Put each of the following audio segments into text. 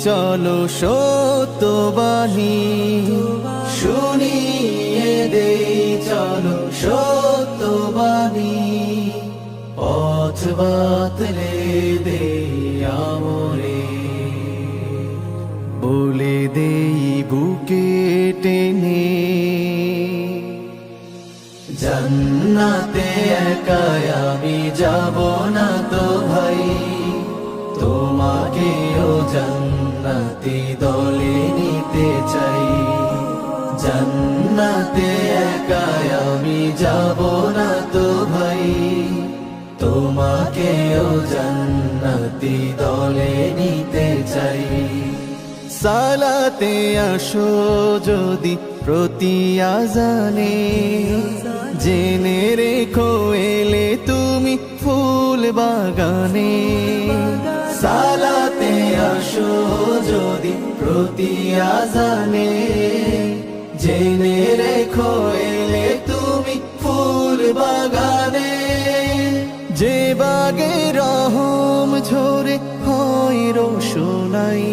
চলো সত্যবাণী, শুনিয়ে দেই চলো সত্যবাণী, পথ বাতলে দেই আমরে, বলে দেই বুকে টেনে, জান্নাতে একাই আমি যাব না তো ভাই, তোমাকেও জান্নাতি দলে নিতে চাই। জান্নাতে একাই আমি যাব না তো ভাই, তোমাকেও জান্নাতি দলে নিতে চাই। সালাতে আসো যদি প্রতি আজানে, জেনে রেখো এলে তুমি ফুল বাগানে। সালাতে আসো যদি প্রতি আজানে, জেনে রেখো এলে তুমি ফুল বাগানে। যে বাগে রহম ঝরে হয় রোশনাই,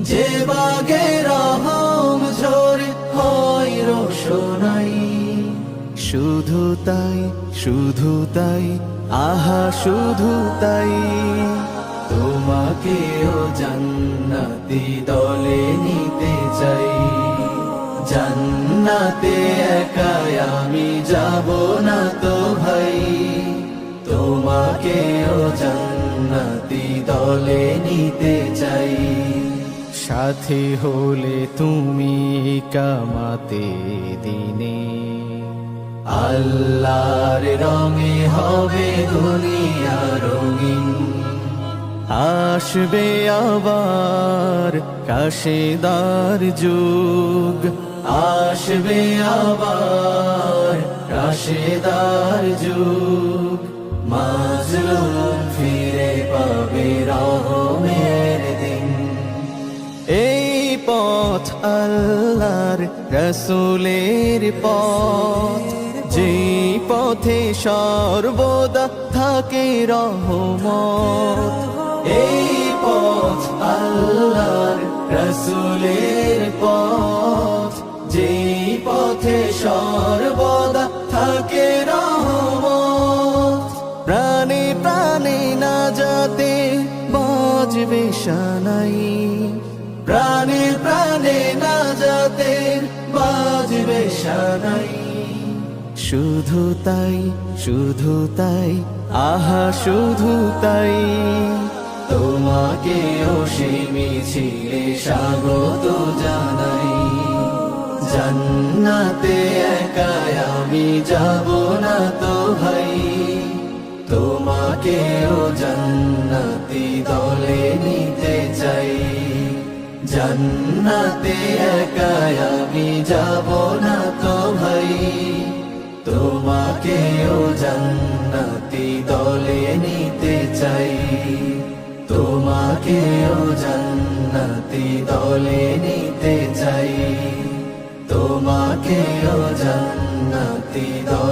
যে বাগে রহম ঝরে হয় রোশনাই। শুধু তাই, শুধু তাই, আহা শুধু তাই, তোমাকেও জান্নাতি দলে নিতে চাই। জান্নাতে একাই আমি যাব না তো ভাই, তোমাকেও জান্নাতি দলে নিতে চাই। সাথী হলে তুমি কামাতে দিনে, আল্লাহর রঙে হবে দুনিয়া রঙিন। আসবে আবার কাশেদার যুগ, আসবে আবার কাশেদার যুগ। মাজলুম ফিরে পাবে রহমের দিন। এই পথ আল্লাহর রাসূলের পথ, যেই পথে সর্বদা থাকে রহমত। এই পথ আল্লাহর রাসূলের পথ, যেই পথে সর্বদা থাকে রহমত। প্রাণে প্রাণে নাজাতে বাজবে শানাই, প্রাণে প্রাণে নাজাতে বাজবে শানাই। শুধু তাই, শুধু তাই, আহা শুধু তাই, তোমাকেও সেই মিছিলে স্বাগত জানাই। জান্নাতে একাই আমি যাব না তো ভাই, তোমাকেও জান্নাতি দলে নিতে চাই। জান্নাতে একাই আমি যাব না তো ভাই, তোমাকেও জান্নাতি দলে নিতে চাই। তোমাকেও জান্নাতি দলে নিতে চাই। তোমাকেও জান্নাতি দলে